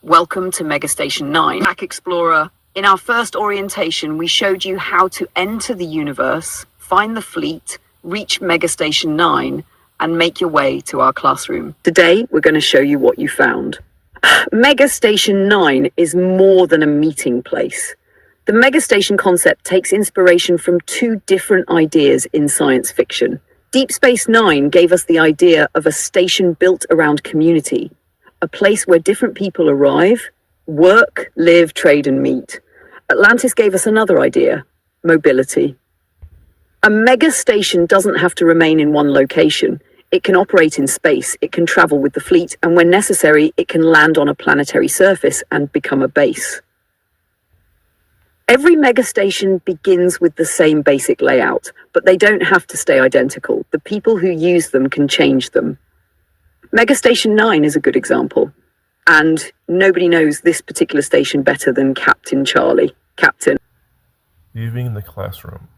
Welcome to Megastation 9. Back Explorer, in our first orientation, we showed you how to enter the universe, find the fleet, reach Megastation 9, and make your way to our classroom. Today, we're going to show you what you found. Megastation 9 is more than a meeting place. The Megastation concept takes inspiration from two different ideas in science fiction. Deep Space Nine gave us the idea of a station built around community, a place where different people arrive, work, live, trade, and meet. Atlantis gave us another idea: mobility. A megastation doesn't have to remain in one location. It can operate in space, it can travel with the fleet, and when necessary, it can land on a planetary surface and become a base. Every megastation begins with the same basic layout, but they don't have to stay identical. The people who use them can change them. Megastation 9 is a good example, and nobody knows this particular station better than Captain Charlie. Captain. Leaving the classroom.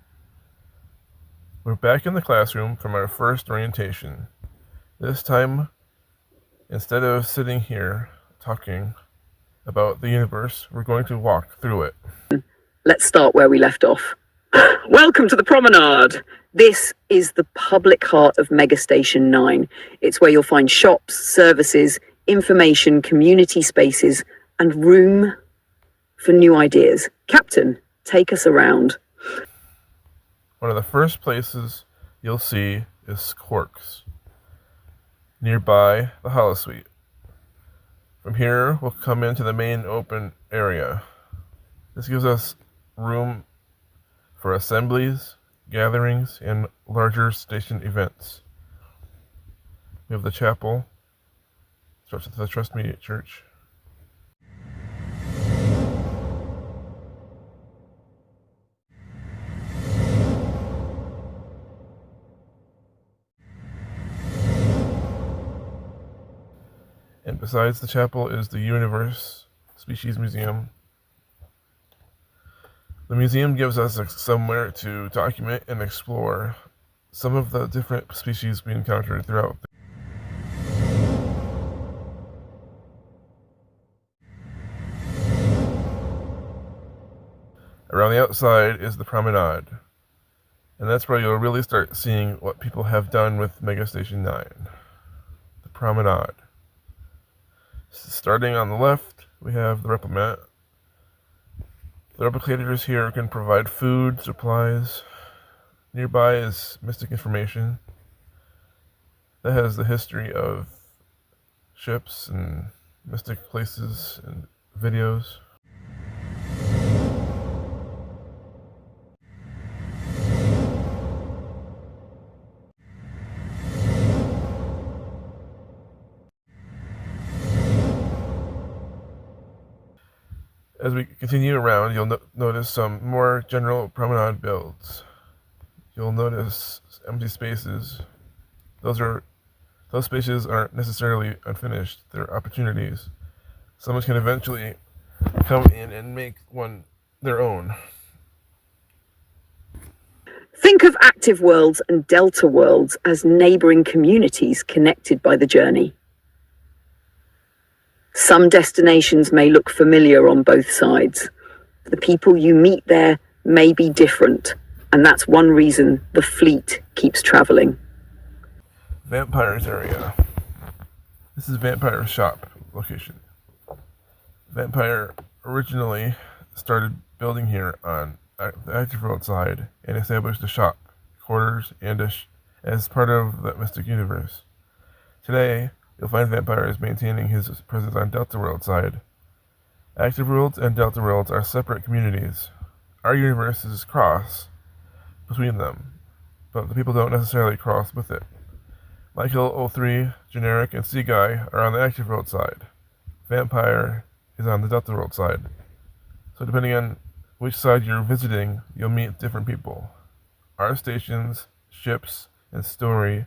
We're back in the classroom from our first orientation. This time, instead of sitting here talking about the universe, we're going to walk through it. Let's start where we left off. Welcome to the Promenade. This is the public heart of Megastation 9. It's where you'll find shops, services, information, community spaces, and room for new ideas. Captain, take us around. One of the first places you'll see is Quark's, nearby the holosuite. From here, we'll come into the main open area. This gives us room for assemblies, gatherings, and larger station events. We have the chapel, the Trust Me Church. And besides the chapel is the Universe Species Museum. The museum gives us somewhere to document and explore some of the different species we encountered throughout. Around the outside is the Promenade, and that's where you'll really start seeing what people have done with Megastation 9. The Promenade. Starting on the left, we have the Replimat. The replicators here can provide food, supplies. Nearby is Mystic Information. That has the history of ships and mystic places and videos. As we continue around, you'll notice some more general promenade builds. You'll notice empty spaces. Those spaces aren't necessarily unfinished. They're opportunities. Someone can eventually come in and make one their own. Think of ActiveWorlds and DeltaWorlds as neighboring communities connected by the journey. Some destinations may look familiar on both sides. The people you meet there may be different, and that's one reason the fleet keeps traveling. Vampyre's area. This is Vampyre's shop location. Vampyre originally started building here on the ActiveWorld side and established a shop, quarters, and as part of the Mystic Universe. Today, you'll find Vampyre is maintaining his presence on DeltaWorld side. ActiveWorlds and DeltaWorlds are separate communities. Our universes cross between them, but the people don't necessarily cross with it. Michael 03, Generic, and Seaguy are on the ActiveWorld side. Vampyre is on the DeltaWorld side. So depending on which side you're visiting, you'll meet different people. Our stations, ships, and story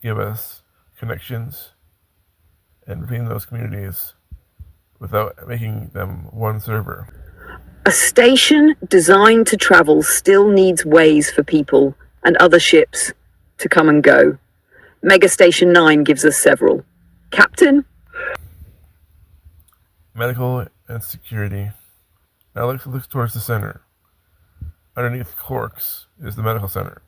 give us connections and between those communities without making them one server. A station designed to travel still needs ways for people and other ships to come and go. Megastation 9 gives us several. Captain? medical and security. Now let's look towards the center. Underneath Quark's is the medical center.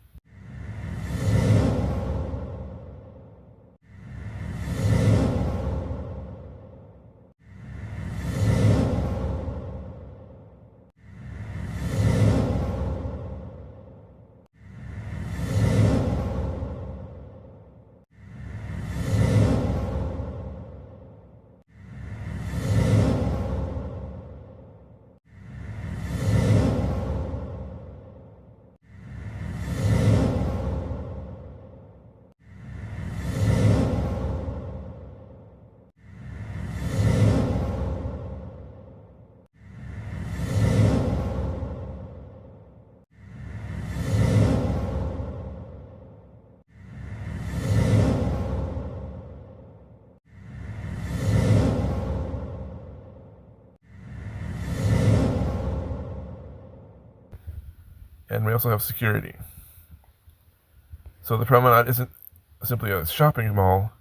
And we also have security. So the Promenade isn't simply a shopping mall.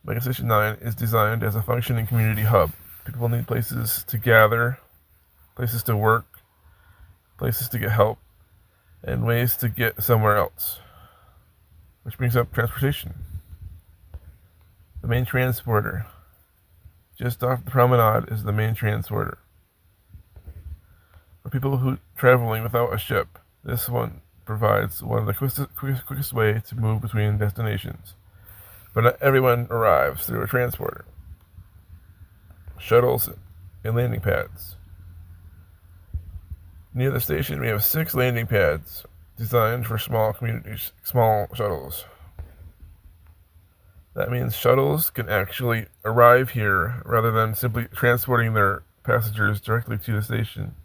Megastation 9 is designed as a functioning community hub. People need places to gather, places to work, places to get help, and ways to get somewhere else. Which brings up transportation. The main transporter. Just off the Promenade is the main transporter. For people who traveling without a ship, this one provides one of the quickest way to move between destinations. But not everyone arrives through a transporter. Shuttles and landing pads. Near the station, we have 6 landing pads designed for small communities, small shuttles. That means shuttles can actually arrive here rather than simply transporting their passengers directly to the station.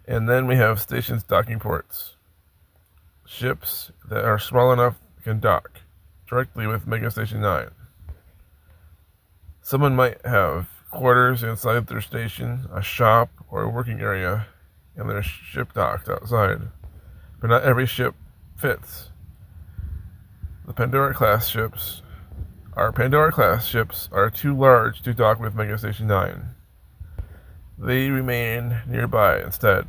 And then we have stations docking ports. Ships that are small enough can dock directly with Megastation 9. Someone might have quarters inside their station, a shop, or a working area, and their ship docked outside. But not every ship fits. The Pandora-class ships are too large to dock with Megastation 9. They remain nearby instead.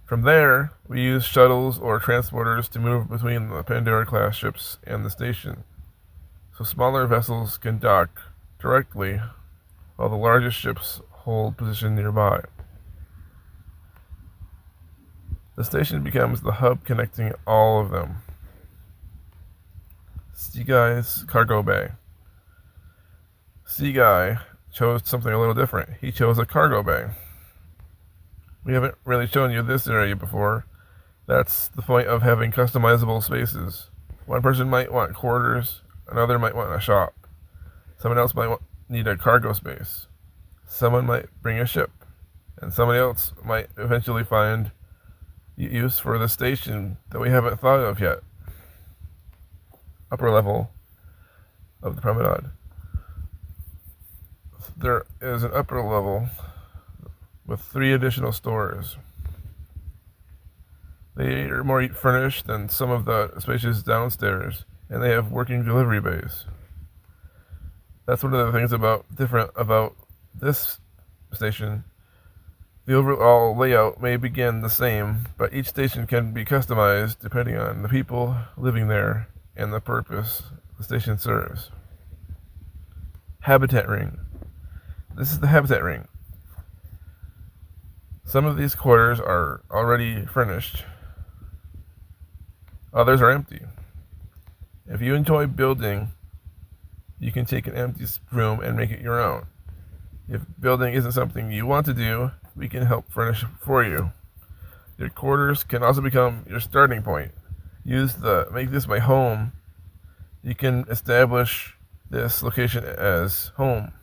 From there, we use shuttles or transporters to move between the Pandora-class ships and the station, so smaller vessels can dock directly while the largest ships hold position nearby. The station becomes the hub connecting all of them. Seaguy's cargo bay. Seaguy chose something a little different. He chose a cargo bay. We haven't really shown you this area before. That's the point of having customizable spaces. One person might want quarters, Another might want a shop. Someone else might need a cargo space. Someone might bring a ship. And somebody else might eventually find use for the station that we haven't thought of yet. Upper level of the Promenade. There is an upper level with 3 additional stores. They are more furnished than some of the spaces downstairs, and they have working delivery bays. That's one of the things different about this station. The overall layout may begin the same, but each station can be customized depending on the people living there and the purpose the station serves. Habitat ring. This is the habitat ring. Some of these quarters are already furnished. Others are empty. If you enjoy building, you can take an empty room and make it your own. If building isn't something you want to do, we can help furnish for you. Your quarters can also become your starting point. Use the "make this my home." You can establish this location as home.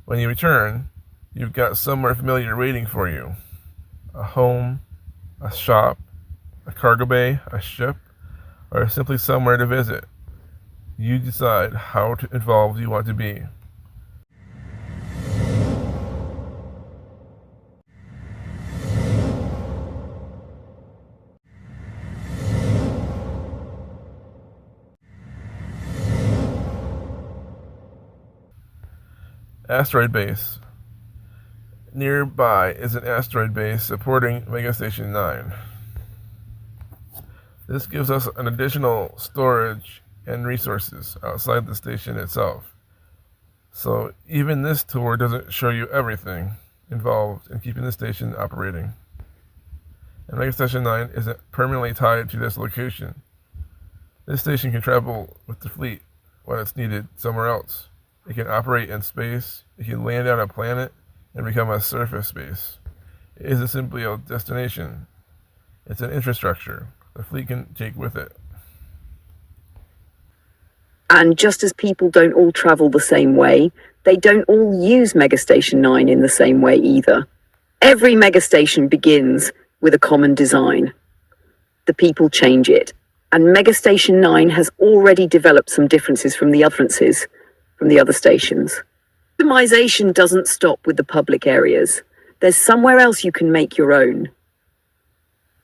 When you return, you've got somewhere familiar waiting for you. A home, a shop, a cargo bay, a ship, or simply somewhere to visit. You decide how involved you want to be. Asteroid base. Nearby is an asteroid base supporting Megastation 9. This gives us an additional storage and resources outside the station itself. So even this tour doesn't show you everything involved in keeping the station operating. And Megastation 9 isn't permanently tied to this location. This station can travel with the fleet when it's needed somewhere else. It can operate in space, it can land on a planet, and become a surface base. It isn't simply a destination. It's an infrastructure the fleet can take with it. And just as people don't all travel the same way, they don't all use Megastation 9 in the same way either. Every megastation begins with a common design. The people change it. And Megastation 9 has already developed some differences from the other stations. Optimization doesn't stop with the public areas. There's somewhere else you can make your own.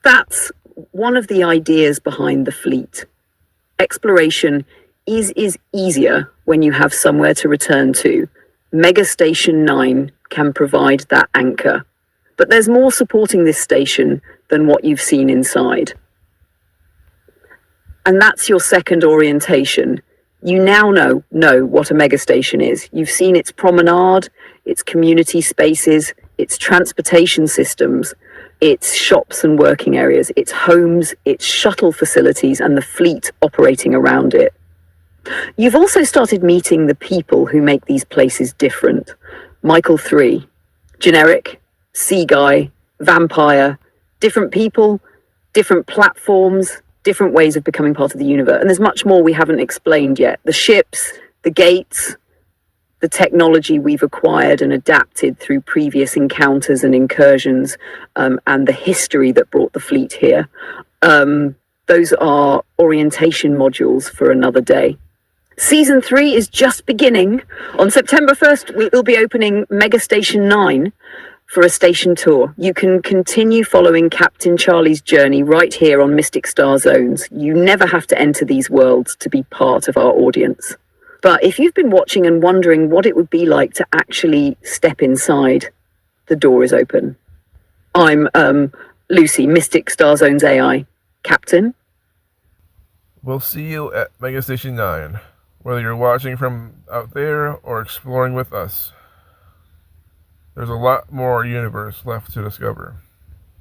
That's one of the ideas behind the fleet. Exploration is easier when you have somewhere to return to. Megastation 9 can provide that anchor. But there's more supporting this station than what you've seen inside. And that's your second orientation. You now know what a megastation is. You've seen its promenade, its community spaces, its transportation systems, its shops and working areas, its homes, its shuttle facilities, and the fleet operating around it. You've also started meeting the people who make these places different. Michael 3, generic, Seaguy, Vampyre, different people, different platforms, different ways of becoming part of the universe. And there's much more we haven't explained yet. The ships, the gates, the technology we've acquired and adapted through previous encounters and incursions, and the history that brought the fleet here. Those are orientation modules for another day. Season 3 is just beginning. On September 1st, we'll be opening Megastation 9 for a station tour. You can continue following Captain Charlie's journey right here on Mystic Star Zones. You never have to enter these worlds to be part of our audience. But if you've been watching and wondering what it would be like to actually step inside, the door is open. I'm Lucy, Mystic Star Zones AI. Captain? We'll see you at Megastation 9, whether you're watching from out there or exploring with us. There's a lot more universe left to discover.